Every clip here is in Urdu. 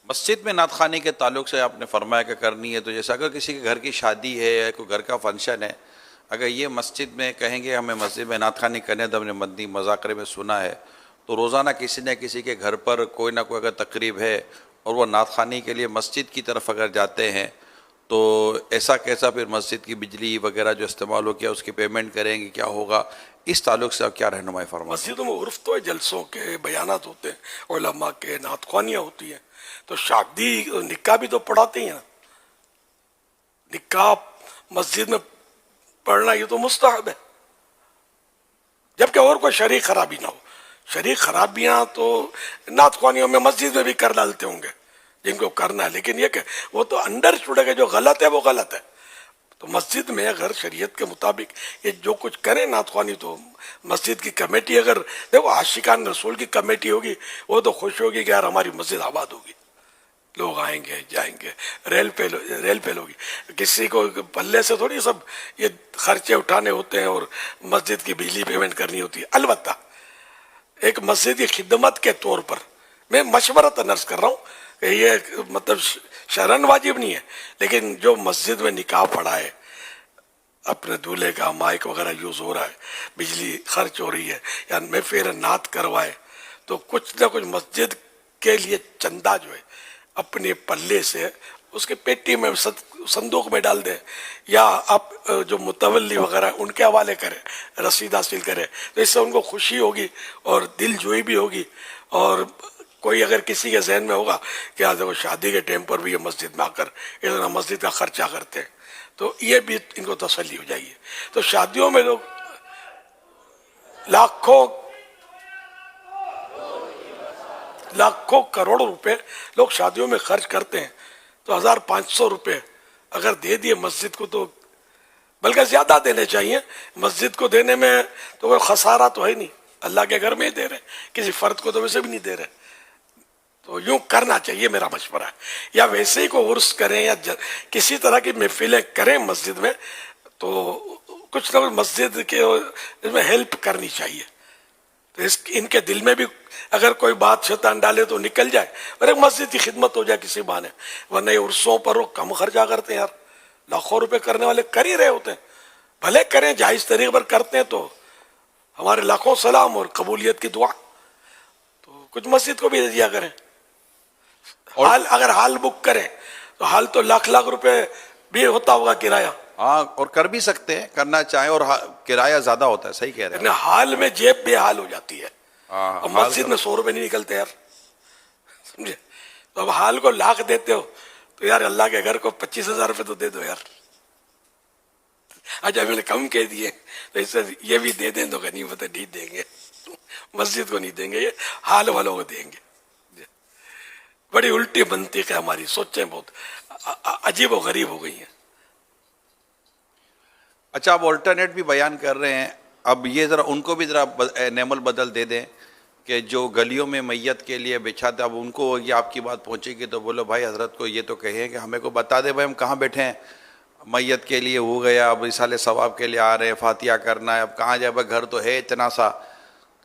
مسجد میں نعت خوانی کے تعلق سے آپ نے فرمایا کہ کرنی ہے، تو جیسے اگر کسی کے گھر کی شادی ہے یا کوئی گھر کا فنکشن ہے، اگر یہ مسجد میں کہیں گے ہمیں مسجد میں نعت خوانی کرنے تو ہم نے مدنی مذاکرے میں سنا ہے، تو روزانہ کسی نہ کسی کے گھر پر کوئی نہ کوئی اگر تقریب ہے اور وہ نعت خوانی کے لیے مسجد کی طرف اگر جاتے ہیں تو ایسا کیسا پھر مسجد کی بجلی وغیرہ جو استعمال ہو کیا اس کی پیمنٹ کریں گے، کیا ہوگا؟ اس تعلق سے آپ کیا رہنمائی فرماتے ہیں؟ مسجدوں میں عرف تو ہے، جلسوں کے بیانات ہوتے ہیں، علماء کے نعت خوانیاں ہوتی ہیں، تو شادی نکاح بھی تو پڑھاتے ہیں نا۔ نکاح مسجد میں پڑھنا یہ تو مستحب ہے، جبکہ اور کوئی شرعی خرابی نہ ہو۔ شرعی خرابیاں تو نعت خوانیوں میں مسجد میں بھی کر ڈالتے ہوں گے جن کو کرنا ہے، لیکن یہ کہ وہ تو انڈرسٹوڈ ہے کہ جو غلط ہے وہ غلط ہے۔ تو مسجد میں اگر شریعت کے مطابق یہ جو کچھ کریں نعت خوانی، تو مسجد کی کمیٹی، اگر دیکھو عاشقان رسول کی کمیٹی ہوگی وہ تو خوش ہوگی کہ یار ہماری مسجد آباد ہوگی، لوگ آئیں گے جائیں گے، ریل پہ ہوگی۔ کسی کو پلے سے تھوڑی سب یہ خرچے اٹھانے ہوتے ہیں اور مسجد کی بجلی پیمنٹ کرنی ہوتی ہے۔ البتہ ایک مسجد کی خدمت کے طور پر میں مشورتاً عرض کر رہا ہوں کہ یہ مطلب شرعاً واجب نہیں ہے، لیکن جو مسجد میں نکاح پڑا ہے، اپنے دولہے کا مائک وغیرہ یوز ہو رہا ہے، بجلی خرچ ہو رہی ہے، یا محفل نعت کروائے، تو کچھ نہ کچھ مسجد کے لیے چندہ جو ہے اپنے پلے سے اس کے پیٹی میں صندوق میں ڈال دیں، یا آپ جو متولی وغیرہ ان کے حوالے کریں، رسید حاصل کریں، تو اس سے ان کو خوشی ہوگی اور دل جوئی بھی ہوگی۔ اور کوئی اگر کسی کے ذہن میں ہوگا کہ آج وہ شادی کے ٹائم پر بھی یہ مسجد میں آ کر اتنا مسجد کا خرچہ کرتے ہیں، تو یہ بھی ان کو تسلی ہو جائے گی۔ تو شادیوں میں لوگ لاکھوں کروڑوں روپے لوگ شادیوں میں خرچ کرتے ہیں، تو 1500 روپے اگر دے دیے مسجد کو تو بلکہ زیادہ دینے چاہیے۔ مسجد کو دینے میں تو کوئی خسارہ تو ہے نہیں، اللہ کے گھر میں ہی دے رہے، کسی فرد کو تو ویسے بھی نہیں دے رہے، تو یوں کرنا چاہیے، میرا مشورہ ہے۔ یا ویسے ہی کوئی عرس کریں یا کسی طرح کی محفلیں کریں مسجد میں، تو کچھ نہ کچھ مسجد کے اس میں ہیلپ کرنی چاہیے، تو ان کے دل میں بھی اگر کوئی بات شیطان ڈالے تو نکل جائے، اور ایک مسجد کی خدمت ہو جائے کسی بہانے۔ ورنہ یہ عرسوں پر وہ کم خرچہ کرتے ہیں یار، لاکھوں روپے کرنے والے کر ہی رہے ہوتے ہیں، بھلے کریں، جائز طریقے پر کرتے ہیں تو ہمارے لاکھوں سلام اور قبولیت کی دعا۔ تو کچھ مسجد کو بھی دے دیا کریں۔ اگر ہال بک کریں تو ہال تو لاکھ روپے بھی ہوتا ہوگا کرایہ، ہاں، اور کر بھی سکتے ہیں، کرنا چاہیں، اور کرایہ زیادہ ہوتا ہے، صحیح کہہ رہے ہیں۔ حال میں جیب بے حال ہو جاتی ہے، ہاں، اور مسجد میں 100 روپے نہیں نکلتے یار، سمجھے؟ تو اب حال کو لاکھ دیتے ہو تو یار اللہ کے گھر کو 25,000 روپے تو دے دو یار۔ اچھا میں نے کم کہہ دیے تو اس سے یہ بھی دے دیں تو غنیمت نہیں دیں گے، مسجد کو نہیں دیں گے، یہ حال والوں کو دیں گے۔ بڑی الٹی منطق ہے ہماری، سوچیں بہت عجیب و غریب ہو گئی ہیں۔ اچھا، آپ آلٹرنیٹ بھی بیان کر رہے ہیں، اب یہ ذرا ان کو بھی ذرا نعم البدل دے دیں کہ جو گلیوں میں میت کے لیے بچھاتے، اب ان کو یہ آپ کی بات پہنچے گی تو بولو بھائی حضرت کو یہ تو کہیں کہ ہمیں کو بتا دے بھائی ہم کہاں بیٹھے ہیں، میت کے لیے ہو گیا، اب اصال ثواب کے لیے آ رہے ہیں، فاتحہ کرنا ہے، اب کہاں جائے بھائی، گھر تو ہے اتنا سا،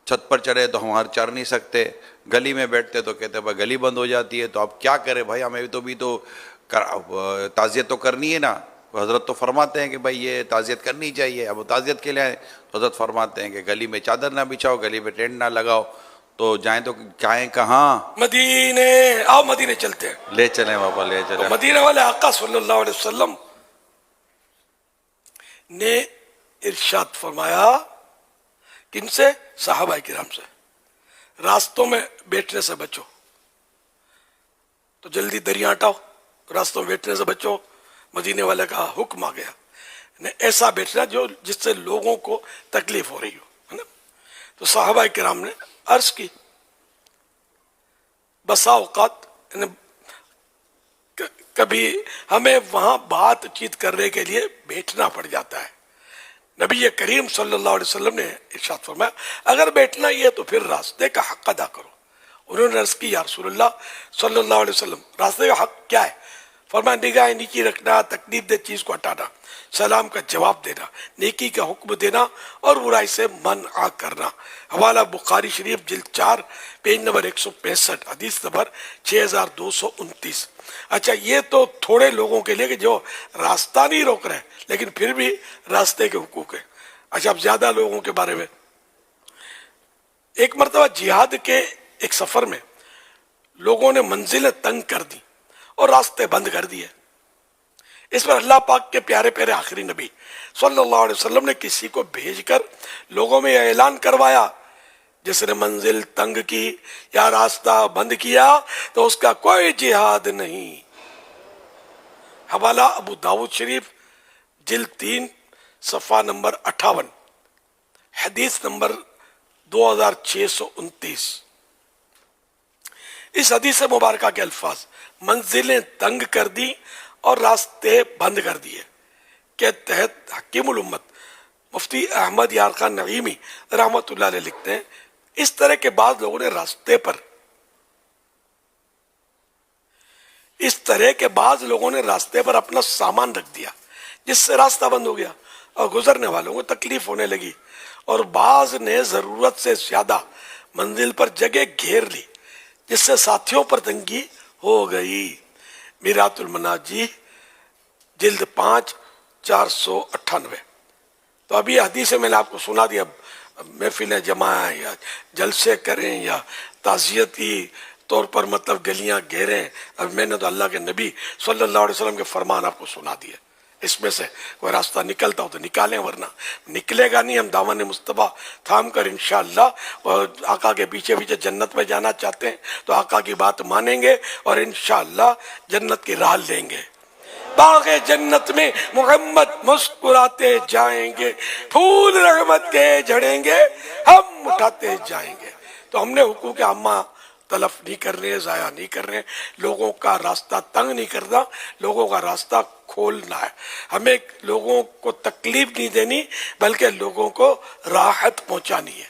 چھت پر چڑھے تو ہم چڑھ نہیں سکتے، گلی میں بیٹھتے تو کہتے بھائی گلی بند ہو جاتی ہے، تو اب کیا کرے بھائی، ہمیں تو بھی تو تعزیت تو کرنی ہے نا۔ حضرت تو فرماتے ہیں کہ بھائی یہ تعزیت کرنی چاہیے، اب تعزیت کے لیے حضرت فرماتے ہیں کہ گلی میں چادر نہ بچھاؤ، گلی میں ٹینٹ نہ لگاؤ، تو جائیں تو جائیں کہاں؟ مدینے، آؤ مدینے چلتے ہیں۔ لے چلیں بابا، لے تو چلیں۔ مدینے والے آقا صلی اللہ علیہ وسلم نے ارشاد فرمایا، کن سے؟ صحابہ کرام سے، راستوں میں بیٹھنے سے بچو، تو جلدی دریا ہٹاؤ، راستوں میں بیٹھنے سے بچو۔ مدینے والے کا حکم آ گیا، ایسا بیٹھنا جو جس سے لوگوں کو تکلیف ہو رہی ہو، ہے نا؟ تو صحابہ کرام نے عرض کی، بسا اوقات کبھی ہمیں وہاں بات چیت کرنے کے لیے بیٹھنا پڑ جاتا ہے۔ نبی کریم صلی اللہ علیہ وسلم نے ارشاد فرمایا، اگر بیٹھنا ہی ہے تو پھر راستے کا حق ادا کرو۔ انہوں نے عرض کی، یا رسول اللہ صلی اللہ علیہ وسلم، راستے کا حق کیا ہے؟ فرمایا نگاہ نیکی رکھنا، تکلیف دہ چیز کو ہٹانا، سلام کا جواب دینا، نیکی کا حکم دینا اور برائی سے منع کرنا۔ حوالہ بخاری شریف جلد 4 پیج نمبر 165، حدیث نمبر 6229۔ اچھا یہ تو تھوڑے لوگوں کے لیے کہ جو راستہ نہیں روک رہے لیکن پھر بھی راستے کے حقوق ہیں۔ اچھا اب زیادہ لوگوں کے بارے میں، ایک مرتبہ جہاد کے ایک سفر میں لوگوں نے منزلیں تنگ کر دی اور راستے بند کر دیے۔ اس پر اللہ پاک کے پیارے پیارے آخری نبی صلی اللہ علیہ وسلم نے کسی کو بھیج کر لوگوں میں یہ اعلان کروایا، جس نے منزل تنگ کی یا راستہ بند کیا تو اس کا کوئی جہاد نہیں۔ حوالہ ابو داؤد شریف جلد 3 صفحہ نمبر 58، حدیث نمبر 2629۔ اس حدیث مبارکہ کے الفاظ منزلیں تنگ کر دی اور راستے بند کر دیے کے تحت حکیم الامت مفتی احمد یار خان نعیمی رحمۃ اللہ علیہ لکھتے ہیں، اس طرح کے بعض لوگوں نے راستے پر اپنا سامان رکھ دیا جس سے راستہ بند ہو گیا اور گزرنے والوں کو تکلیف ہونے لگی، اور بعض نے ضرورت سے زیادہ منزل پر جگہ گھیر لی جس سے ساتھیوں پر تنگی ہو گئی۔ میرات المناجی جلد 5 498۔ تو ابھی حدیث میں نے آپ کو سنا دیا، محفلیں جمائیں یا جلسے کریں یا تعزیتی طور پر مطلب گلیاں گھیریں، اب میں نے تو اللہ کے نبی صلی اللہ علیہ وسلم کے فرمان آپ کو سنا دیے۔ اس میں سے کوئی راستہ نکلتا ہو تو نکالیں، ورنہ نکلے گا نہیں۔ ہم دامن مصطفیٰ تھام کر انشاءاللہ اور آقا کے پیچھے پیچھے جنت میں جانا چاہتے ہیں تو آقا کی بات مانیں گے اور انشاءاللہ جنت کی راہ لیں گے۔ باغ جنت میں محمد مسکراتے جائیں گے، پھول رحمت کے جھڑیں گے، ہم اٹھاتے جائیں گے۔ تو ہم نے حقوق عامہ تلف نہیں کرنے، ضائع نہیں کرنے، لوگوں کا راستہ تنگ نہیں کرنا، لوگوں کا راستہ کھولنا ہے۔ ہمیں لوگوں کو تکلیف نہیں دینی بلکہ لوگوں کو راحت پہنچانی ہے،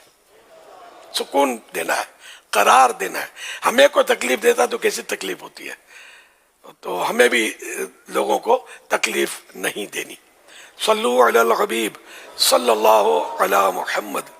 سکون دینا ہے، قرار دینا ہے۔ ہمیں کوئی تکلیف دیتا تو کیسی تکلیف ہوتی ہے، تو ہمیں بھی لوگوں کو تکلیف نہیں دینی۔ صلو علی الحبیب صلی اللہ علی محمد۔